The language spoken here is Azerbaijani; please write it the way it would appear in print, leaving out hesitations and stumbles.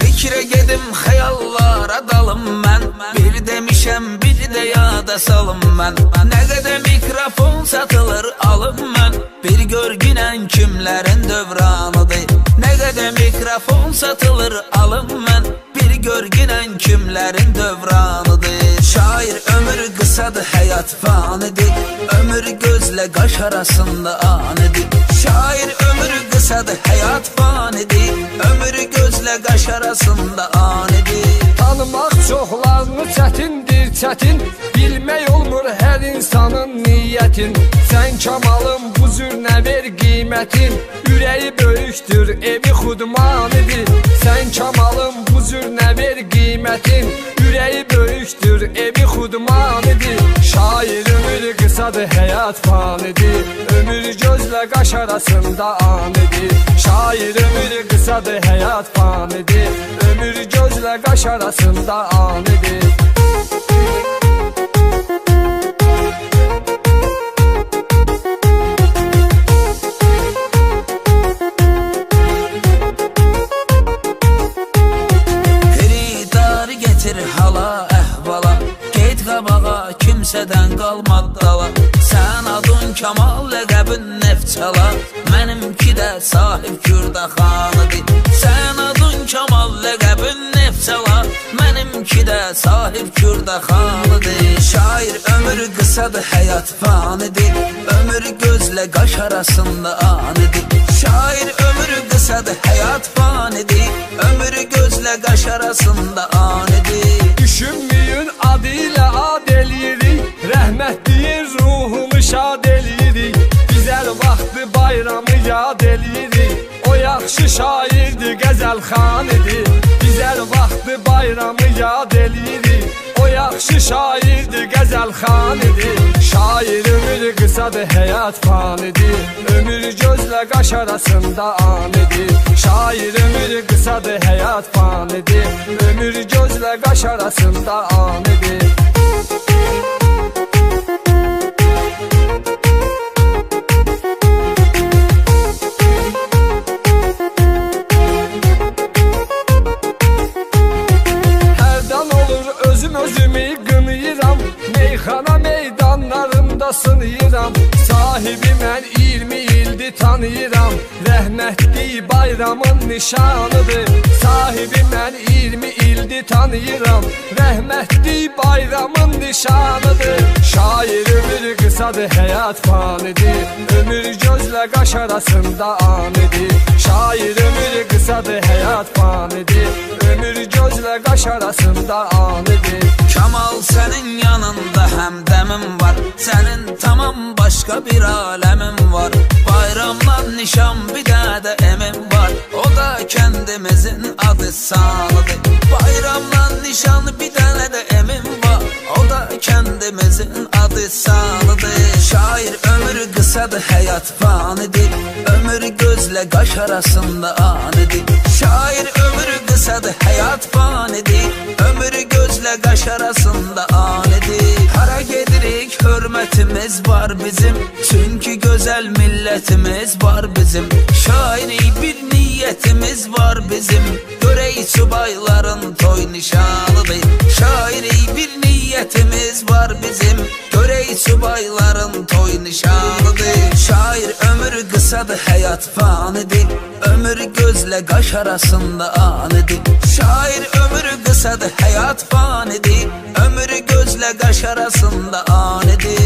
Fikrə gedim, xəyallara dalım mən. Bir demişəm, bir də yada salım mən. Nə qədər mikrofon satılır alım mən. Bir görgünən kimlərin dövranıdır. Nə qədər mikrofon satılır alım mən. Bir görgünən kimlərin dövranıdır. Şair ömür qısadır, həyat fanidir. Ömür gözlə qaş arasında anidir. Şair ömür qısadır, həyat fanidir. Ömür gözlə qaş arasında anidir. Tanımaq çoxlarını çətindir, çətin. Bilmək olmur hər insanın niyyətin. Sən kamalın bu cür nə ver qiymətin. Ürəyi böyükdür, evi xudmanidir. Sən kamalın bu cür nə ver qiymətin. Ürəyi böyükdür, evi xudmanidir. Şair ömür qısadır, həyat fanidir. Ömür gözlə qaş arasında anidir. Şair ömür qısadır, həyat fanidir. Ömür gözlə qaş arasında anidir. Xiridarı getir hala əhvala. Qeyd qabağa kimsədən qalmad dala. Sən adın Kamal, ləqəbin Neftçala. Mənimki də sahib Kürdaxanıdır. Sən adın Kamal, ləqəbin Neftçala. Mənimki də sahib Kürdaxanıdır. Şair ömür qısadır, həyat fanidir. Ömür gözlə qaş arasında anidir. Şair ömür qısadır, həyat fanidir. Ömür gözlə qaş arasında anidir. Düşünməyin adı ilə ad eləyirik. Rəhmətliyin ruhunu şad eləyirik. Bizəl vaxtı bayramı yad eləyirik. O yaxşı şairdir, qəzəlxan idi. Bizəl vaxtı bayramı yad eləyirik. O yaxşı şairdir, qəzəlxan idi. Şair ömür qısadır, həyat fanidir. Ömür gözlə qaş arasında anidir. Şair ömür qısadır, həyat fanidir. Ömür gözlə qaş arasında anidir. Özümü qınıyıram, meyxana meydanlarında sınıyıram. Sahibi mən 20 ildir tanıyıram. Rəhmətli bayramın nişanıdır. Sahibi mən 20 ildir tanıyıram. Rəhmətli bayramın nişanıdır. Şair ömür qısadır, həyat fanidir. Ömür gözlə qaş arasında anidir. Şair ömür qısadır, həyat fanidir. Ömür gözlə qaş arasında anidir. Kamal, sənin yanında həmdəmim var. Sənin tamam başqa bir aləmin var. Bayramdan nişan bir dənə də emin var. O da kəndimizin adı sanıdır. Bayramdan nişan bir dənə də emin var. O da kəndimizin adı sanıdır. Şair ömür qısadır, həyat fanidir. Ömür gözlə qaş arasında anidir. Şair ömür qısadır, həyat fanidir. Ömür gözlə qaş arasında anidir. Hara gedirik, hörmətimiz var bizim. Çünki gözəl millətimiz var bizim. Şairi bir niyyətimiz var bizim. Görək subayların toy nişanıdır. Şairi bir niyyətimiz var bizim. Görək subayların toy nişanıdır. Şair ömür qısadır, həyat fanidir. Ömür gözlə qaş arasında anidir. Şair ömür qısadır, həyat fanidir. Ömür gözlə qaş arasında anidir.